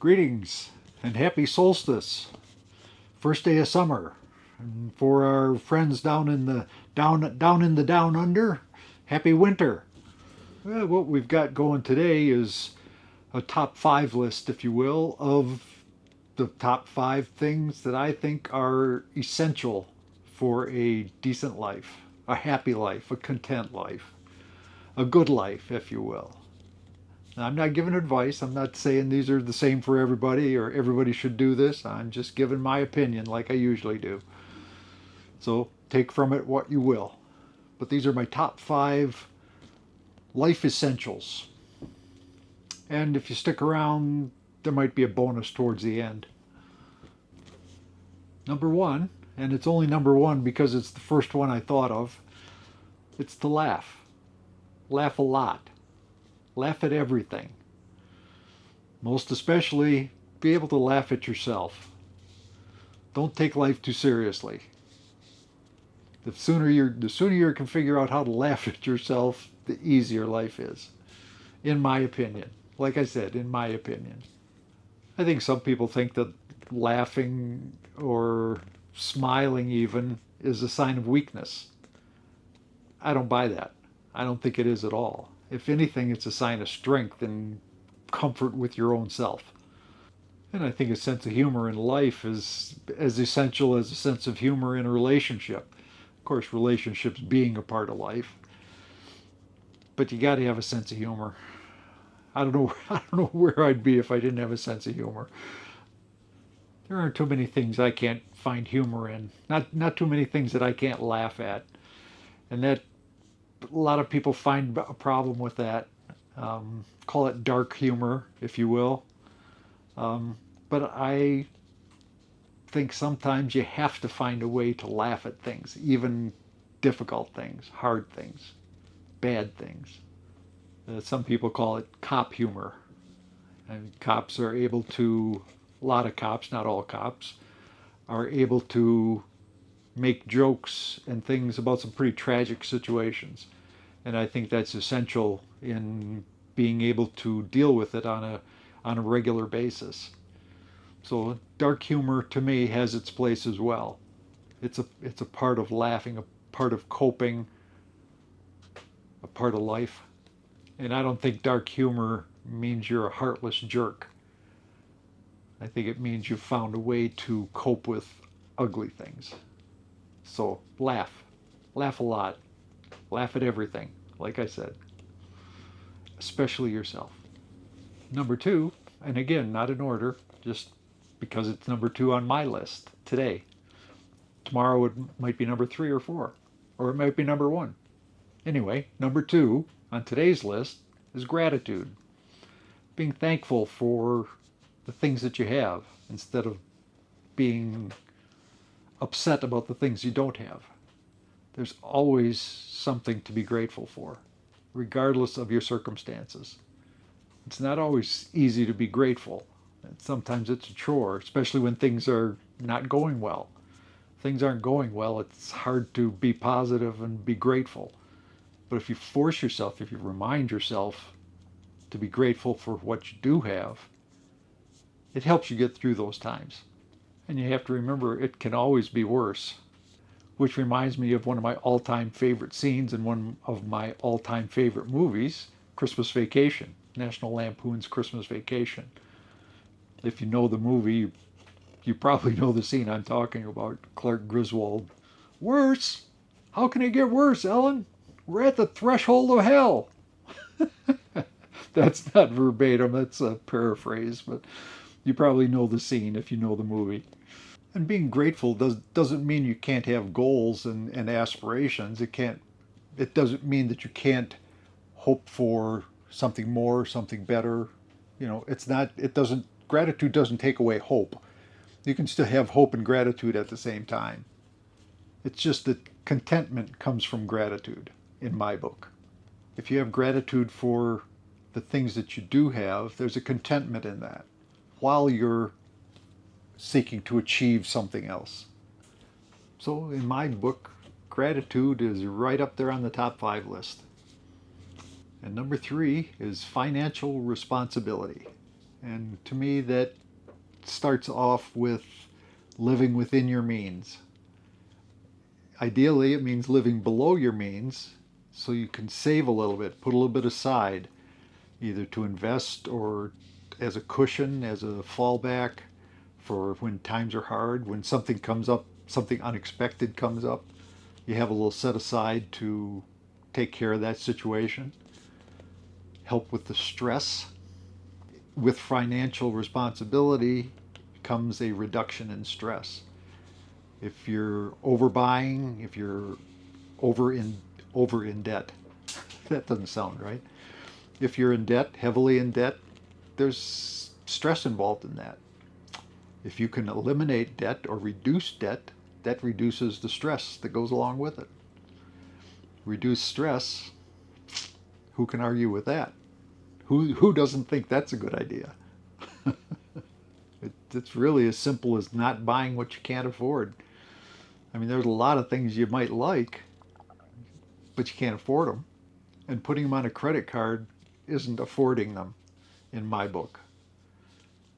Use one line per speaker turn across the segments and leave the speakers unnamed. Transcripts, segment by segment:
Greetings and happy solstice. First day of summer. And for our friends down under, happy winter. Well, what we've got going today is a top 5 list, if you will, of the top 5 things that I think are essential for a decent life, a happy life, a content life, a good life, if you will. I'm not giving advice. I'm not saying these are the same for everybody or everybody should do this. I'm just giving my opinion like I usually do. So take from it what you will. But these are my top 5 life essentials. And if you stick around, there might be a bonus towards the end. Number 1, and it's only number 1 because it's the first one I thought of, it's to laugh. Laugh a lot. Laugh at everything. Most especially, be able to laugh at yourself. Don't take life too seriously. The sooner you can figure out how to laugh at yourself, the easier life is. In my opinion. Like I said, in my opinion. I think some people think that laughing or smiling even is a sign of weakness. I don't buy that. I don't think it is at all. If anything, it's a sign of strength and comfort with your own self. And I think a sense of humor in life is as essential as a sense of humor in a relationship. Of course, relationships being a part of life, but you got to have a sense of humor. I don't know. I don't know where I'd be if I didn't have a sense of humor. There aren't too many things I can't find humor in. Not too many things that I can't laugh at, and that a lot of people find a problem with that. Call it dark humor, if you will. Um, but I think sometimes you have to find a way to laugh at things, even difficult things, hard things, bad things. Some people call it cop humor. And cops are able to, a lot of cops, not all cops, are able to make jokes and things about some pretty tragic situations. And I think that's essential in being able to deal with it on a regular basis. So dark humor to me has its place as well. It's a part of laughing, a part of coping, a part of life. And I don't think dark humor means you're a heartless jerk. I think it means you've found a way to cope with ugly things. So laugh. Laugh a lot. Laugh at everything, like I said, especially yourself. Number 2, and again, not in order, just because it's number 2 on my list today. Tomorrow it might be number 3 or 4, or it might be number 1. Anyway, number 2 on today's list is gratitude. Being thankful for the things that you have instead of being upset about the things you don't have. There's always something to be grateful for, regardless of your circumstances. It's not always easy to be grateful. Sometimes it's a chore, especially when things are not going well. Things aren't going well, it's hard to be positive and be grateful. But if you force yourself, if you remind yourself to be grateful for what you do have, it helps you get through those times. And you have to remember it can always be worse. Which reminds me of one of my all-time favorite scenes in one of my all-time favorite movies, Christmas Vacation, National Lampoon's Christmas Vacation. If you know the movie, you probably know the scene I'm talking about. Clark Griswold. Worse? How can it get worse, Ellen? We're at the threshold of hell. That's not verbatim, that's a paraphrase, but you probably know the scene if you know the movie. And being grateful doesn't mean you can't have goals and aspirations. It doesn't mean that you can't hope for something more, something better. It's not it doesn't gratitude doesn't take away hope. You can still have hope and gratitude at the same time. It's just that contentment comes from gratitude in my book. If you have gratitude for the things that you do have, there's a contentment in that while you're seeking to achieve something else. So in my book, gratitude is right up there on the top 5 list. And number 3 is financial responsibility. And to me, that starts off with living within your means. Ideally, it means living below your means so you can save a little bit, put a little bit aside, either to invest or as a cushion, as a fallback for when times are hard, when something comes up, something unexpected comes up, you have a little set aside to take care of that situation, help with the stress. With financial responsibility comes a reduction in stress. If you're overbuying, if you're over in over in debt, that doesn't sound right. If you're in debt, heavily in debt, there's stress involved in that. If you can eliminate debt or reduce debt, that reduces the stress that goes along with it. Reduce stress, who can argue with that? Who doesn't think that's a good idea? It's really as simple as not buying what you can't afford. I mean, there's a lot of things you might like, but you can't afford them. And putting them on a credit card isn't affording them, in my book.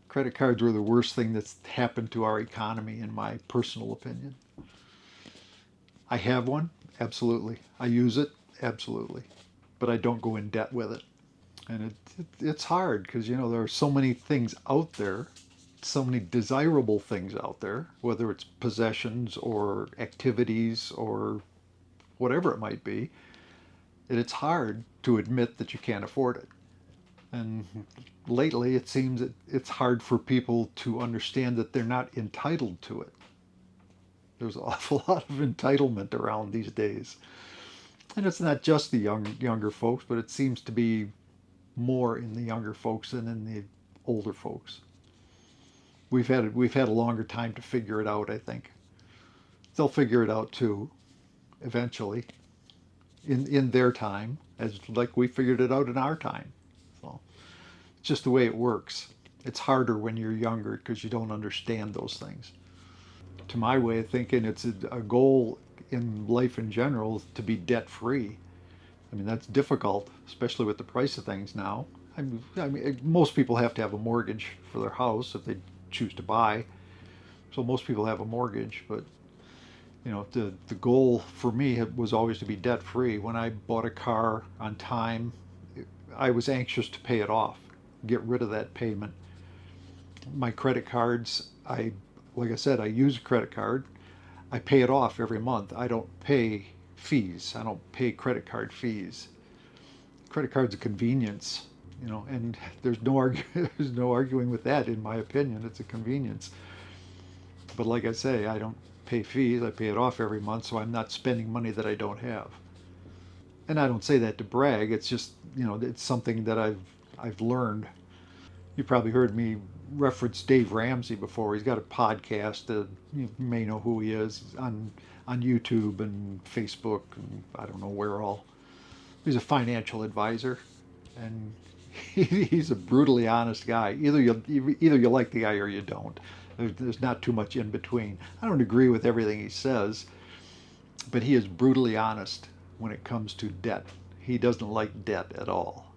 Credit cards were the worst thing that's happened to our economy, in my personal opinion. I have one, absolutely. I use it, absolutely. But I don't go in debt with it. And it's hard because, there are so many things out there, so many desirable things out there, whether it's possessions or activities or whatever it might be, that it's hard to admit that you can't afford it. And lately, it seems that it's hard for people to understand that they're not entitled to it. There's an awful lot of entitlement around these days. And it's not just the younger folks, but it seems to be more in the younger folks than in the older folks. We've had a longer time to figure it out, I think. They'll figure it out too, eventually, in their time, as like we figured it out in our time. So it's just the way it works. It's harder when you're younger because you don't understand those things. To my way of thinking, it's a goal in life in general to be debt free. I mean, that's difficult, especially with the price of things now. I mean, most people have to have a mortgage for their house if they choose to buy. So most people have a mortgage, but the goal for me was always to be debt free. When I bought a car on time, I was anxious to pay it off, get rid of that payment. My credit cards, like I said, I use a credit card. I pay it off every month. I don't pay fees. I don't pay credit card fees. Credit card's a convenience, and there's no arguing with that. In my opinion, it's a convenience. But like I say, I don't pay fees. I pay it off every month, so I'm not spending money that I don't have. And I don't say that to brag. It's just it's something that I've learned. You probably heard me reference Dave Ramsey before. He's got a podcast. You may know who he is on YouTube and Facebook and I don't know where all. He's a financial advisor, and he's a brutally honest guy. Either you like the guy or you don't. There's not too much in between. I don't agree with everything he says, but he is brutally honest when it comes to debt. He doesn't like debt at all.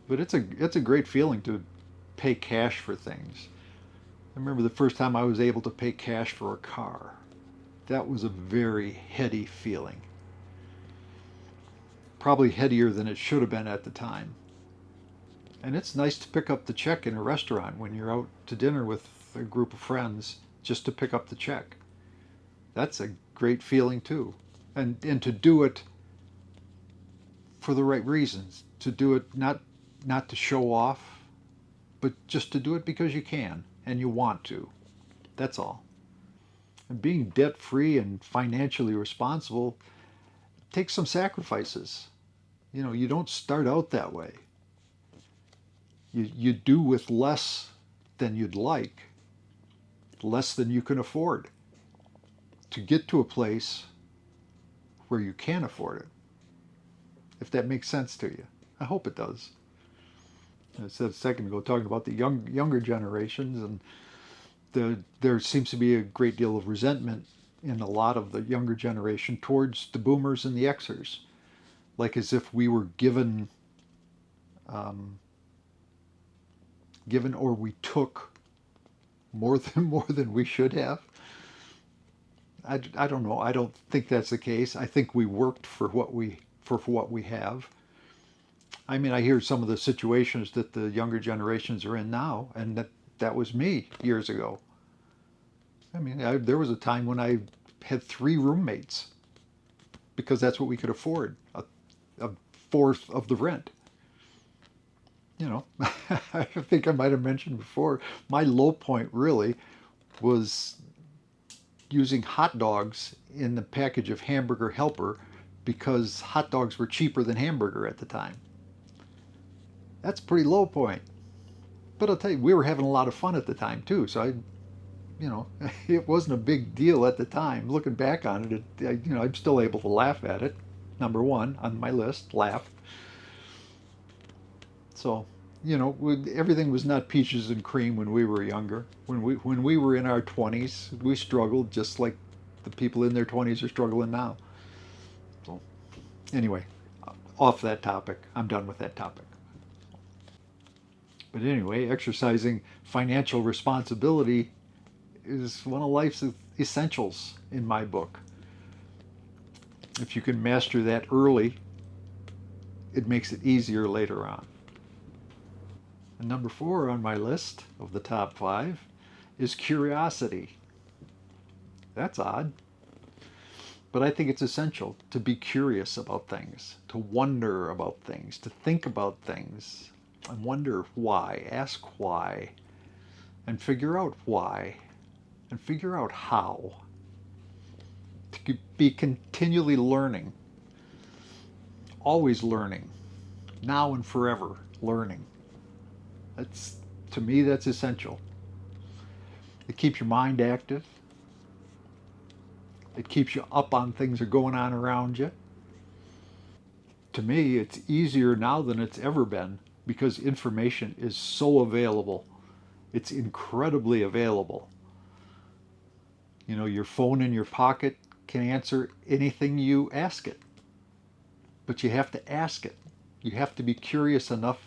But it's a great feeling to pay cash for things. I remember the first time I was able to pay cash for a car. That was a very heady feeling. Probably headier than it should have been at the time. And it's nice to pick up the check in a restaurant when you're out to dinner with a group of friends, just to pick up the check. That's a great feeling too. And to do it for the right reasons. To do it not to show off, but just to do it because you can and you want to. That's all. And being debt free and financially responsible takes some sacrifices. You don't start out that way. You do with less than you'd like, less than you can afford, to get to a place where you can afford it. If that makes sense to you, I hope it does. I said a second ago, talking about the younger generations, and there seems to be a great deal of resentment in a lot of the younger generation towards the boomers and the Xers, like as if we were given um, given or we took more than we should have. I don't know. I don't think that's the case. I think we worked for what we have. I mean, I hear some of the situations that the younger generations are in now, and that was me years ago. I mean, there was a time when I had three roommates because that's what we could afford, a fourth of the rent. You know, I think I might have mentioned before, my low point really was using hot dogs in the package of Hamburger Helper because hot dogs were cheaper than hamburger at the time. That's a pretty low point. But I'll tell you, we were having a lot of fun at the time too. So it wasn't a big deal at the time. Looking back on I'm still able to laugh at it. Number one on my list, laugh. So, everything was not peaches and cream when we were younger. When we were in our 20s, we struggled just like the people in their 20s are struggling now. So, anyway, off that topic. I'm done with that topic. But anyway, exercising financial responsibility is one of life's essentials in my book. If you can master that early, it makes it easier later on. And number 4 on my list of the top 5 is curiosity. That's odd. But I think it's essential to be curious about things, to wonder about things, to think about things, and wonder why, ask why, and figure out why, and figure out how. To be continually learning, always learning, now and forever learning. To me, that's essential. It keeps your mind active. It keeps you up on things that are going on around you. To me, it's easier now than it's ever been because information is so available. It's incredibly available. Your phone in your pocket can answer anything you ask it. But you have to ask it. You have to be curious enough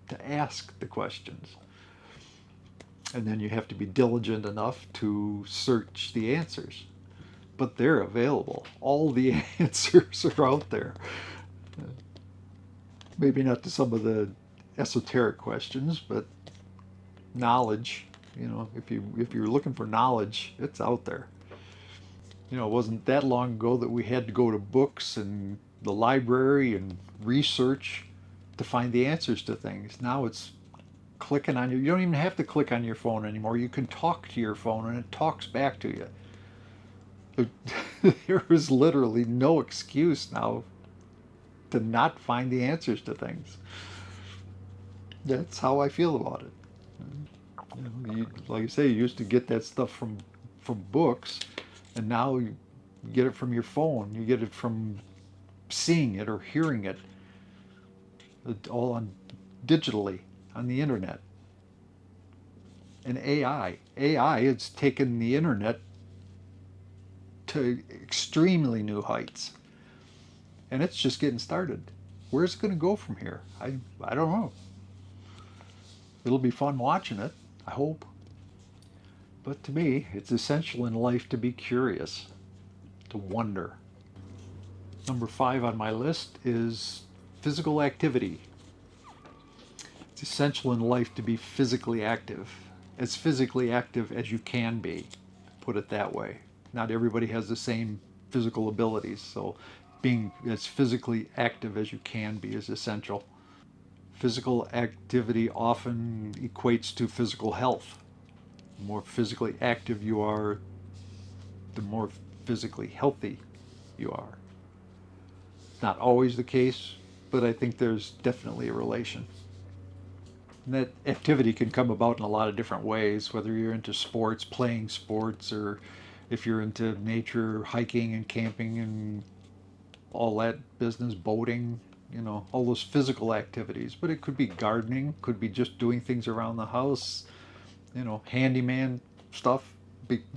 to ask the questions. And then you have to be diligent enough to search the answers. But they're available. All the answers are out there. Maybe not to some of the esoteric questions, but knowledge, if you're looking for knowledge, it's out there. It wasn't that long ago that we had to go to books and the library and research to find the answers to things. Now it's clicking on you don't even have to click on your phone anymore. You can talk to your phone and it talks back to you. There is literally no excuse now to not find the answers to things. That's how I feel about it. Like I say, you used to get that stuff from books, and now you get it from your phone. You get it from seeing it or hearing it, all on digitally on the internet. And AI has taken the internet to extremely new heights, and it's just getting started. Where's it going to go from here? I don't know. It'll be fun watching it, I hope. But to me, it's essential in life to be curious, to wonder. Number 5 on my list is physical activity. It's essential in life to be physically active, as physically active as you can be, put it that way. Not everybody has the same physical abilities, so being as physically active as you can be is essential. Physical activity often equates to physical health. The more physically active you are, the more physically healthy you are. Not always the case, but I think there's definitely a relation. And that activity can come about in a lot of different ways, whether you're into sports, playing sports, or if you're into nature, hiking and camping and all that business, boating, all those physical activities. But it could be gardening, could be just doing things around the house, handyman stuff,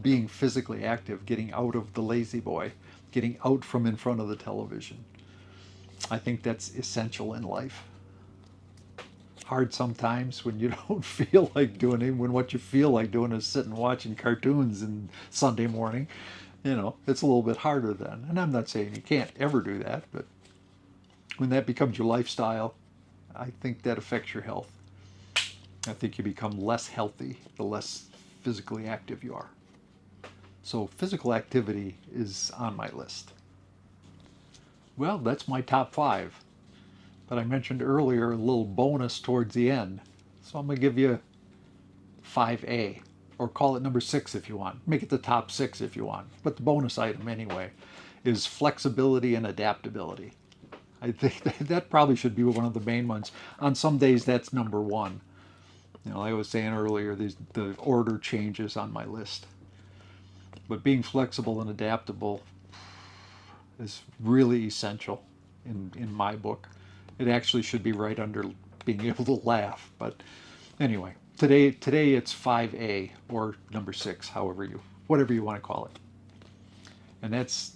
being physically active, getting out of the lazy boy, getting out from in front of the television. I think that's essential in life. hard sometimes when you don't feel like doing it, when what you feel like doing is sitting watching cartoons and Sunday morning. It's a little bit harder then. And I'm not saying you can't ever do that, but when that becomes your lifestyle, I think that affects your health. I think you become less healthy the less physically active you are. So physical activity is on my list. Well, that's my top 5. But I mentioned earlier a little bonus towards the end. So I'm going to give you 5A, or call it number 6 if you want. Make it the top 6 if you want. But the bonus item anyway is flexibility and adaptability. I think that probably should be one of the main ones. On some days that's number 1. Like I was saying earlier, the order changes on my list. But being flexible and adaptable is really essential in my book. It actually should be right under being able to laugh. But anyway, today it's 5A or number 6, whatever you want to call it. And that's,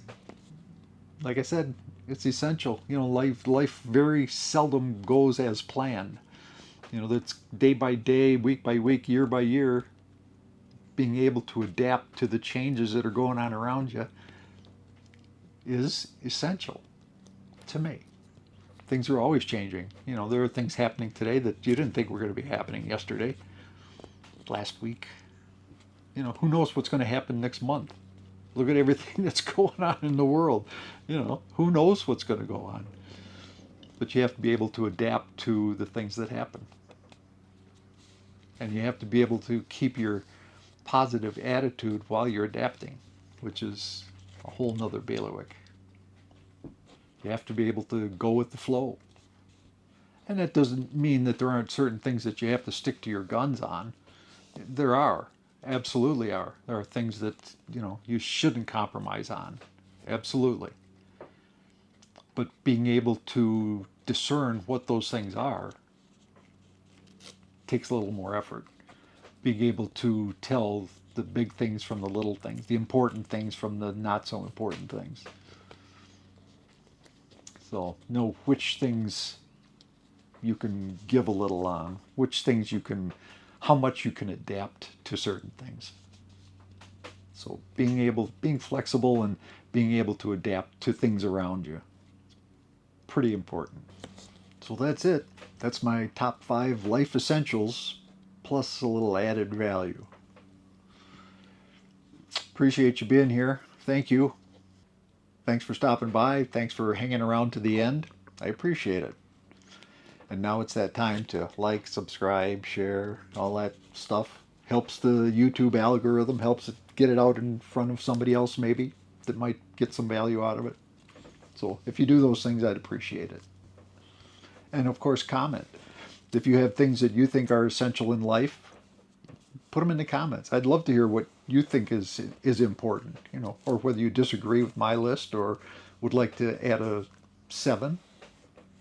like I said, it's essential. Life very seldom goes as planned. That's day by day, week by week, year by year. Being able to adapt to the changes that are going on around you is essential to me. Things are always changing. There are things happening today that you didn't think were going to be happening yesterday, last week. Who knows what's going to happen next month? Look at everything that's going on in the world. Who knows what's going to go on? But you have to be able to adapt to the things that happen. And you have to be able to keep your positive attitude while you're adapting, which is a whole nother bailiwick. You have to be able to go with the flow. And that doesn't mean that there aren't certain things that you have to stick to your guns on. There are. Absolutely are. There are things that, you shouldn't compromise on. Absolutely. But being able to discern what those things are takes a little more effort. Being able to tell the big things from the little things, the important things from the not so important things. So know which things you can give a little on, how much you can adapt to certain things. So being flexible and being able to adapt to things around you, pretty important. So that's it. That's my top 5 life essentials, plus a little added value. Appreciate you being here. Thank you. Thanks for stopping by. Thanks for hanging around to the end. I appreciate it. And now it's that time to like, subscribe, share, all that stuff. Helps the YouTube algorithm, helps it get it out in front of somebody else maybe that might get some value out of it. So if you do those things, I'd appreciate it. And of course, comment. If you have things that you think are essential in life, put them in the comments. I'd love to hear what you think is important, or whether you disagree with my list or would like to add a 7.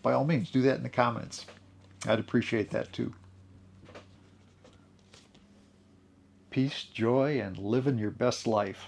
By all means, do that in the comments. I'd appreciate that too. Peace, joy, and living your best life.